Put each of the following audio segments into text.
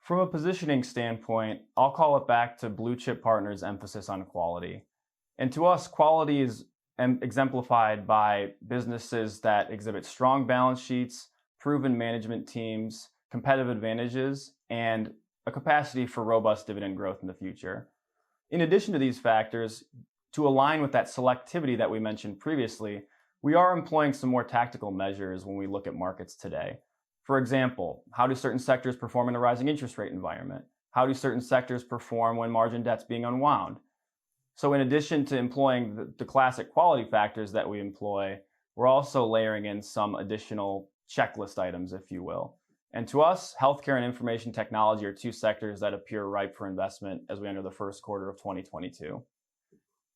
From a positioning standpoint, I'll call it back to Blue Chip Partners' emphasis on quality. And to us, quality is exemplified by businesses that exhibit strong balance sheets, proven management teams, competitive advantages, and a capacity for robust dividend growth in the future. In addition to these factors, to align with that selectivity that we mentioned previously, we are employing some more tactical measures when we look at markets today. For example, how do certain sectors perform in a rising interest rate environment? How do certain sectors perform when margin debt's being unwound? So in addition to employing the classic quality factors that we employ, we're also layering in some additional checklist items, if you will. And to us, healthcare and information technology are two sectors that appear ripe for investment as we enter the first quarter of 2022.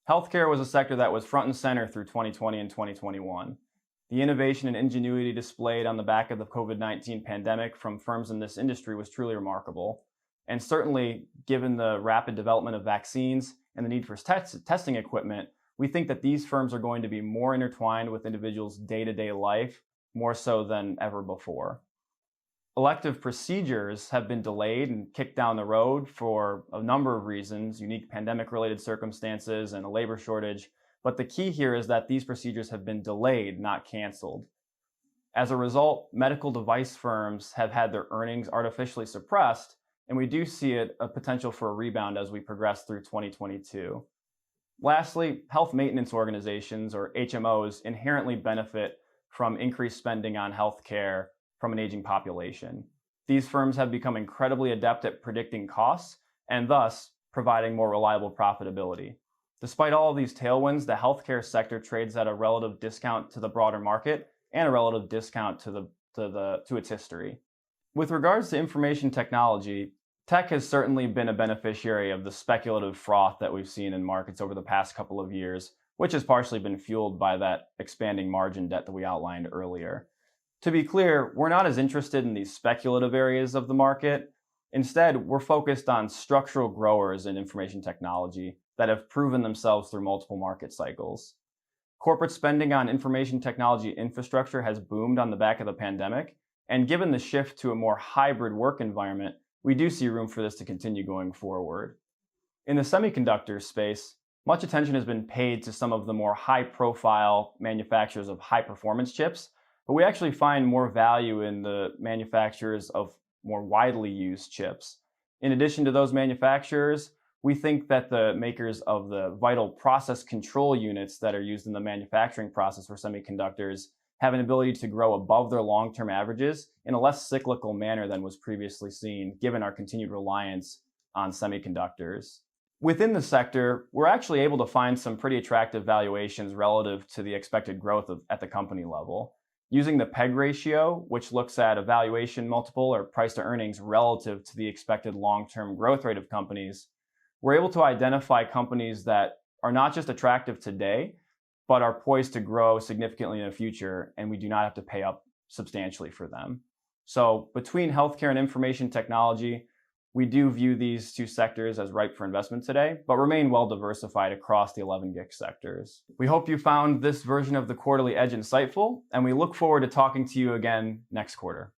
Healthcare was a sector that was front and center through 2020 and 2021. The innovation and ingenuity displayed on the back of the COVID-19 pandemic from firms in this industry was truly remarkable. And certainly, given the rapid development of vaccines and the need for testing equipment, we think that these firms are going to be more intertwined with individuals' day-to-day life, more so than ever before. Elective procedures have been delayed and kicked down the road for a number of reasons, unique pandemic-related circumstances and a labor shortage. But the key here is that these procedures have been delayed, not canceled. As a result, medical device firms have had their earnings artificially suppressed, and we do see a potential for a rebound as we progress through 2022. Lastly, health maintenance organizations, or HMOs, inherently benefit from increased spending on healthcare from an aging population. These firms have become incredibly adept at predicting costs and thus providing more reliable profitability. Despite all of these tailwinds, the healthcare sector trades at a relative discount to the broader market and a relative discount to its history. With regards to information technology, tech has certainly been a beneficiary of the speculative froth that we've seen in markets over the past couple of years, which has partially been fueled by that expanding margin debt that we outlined earlier. To be clear, we're not as interested in these speculative areas of the market. Instead, we're focused on structural growers in information technology that have proven themselves through multiple market cycles. Corporate spending on information technology infrastructure has boomed on the back of the pandemic, and given the shift to a more hybrid work environment, we do see room for this to continue going forward. In the semiconductor space, much attention has been paid to some of the more high-profile manufacturers of high-performance chips, but we actually find more value in the manufacturers of more widely used chips. In addition to those manufacturers, we think that the makers of the vital process control units that are used in the manufacturing process for semiconductors have an ability to grow above their long-term averages in a less cyclical manner than was previously seen, given our continued reliance on semiconductors. Within the sector, we're actually able to find some pretty attractive valuations relative to the expected growth at the company level. Using the PEG ratio, which looks at a valuation multiple or price to earnings relative to the expected long-term growth rate of companies, we're able to identify companies that are not just attractive today, but are poised to grow significantly in the future, and we do not have to pay up substantially for them. So between healthcare and information technology, we do view these two sectors as ripe for investment today, but remain well diversified across the 11 GIC sectors. We hope you found this version of the Quarterly Edge insightful, and we look forward to talking to you again next quarter.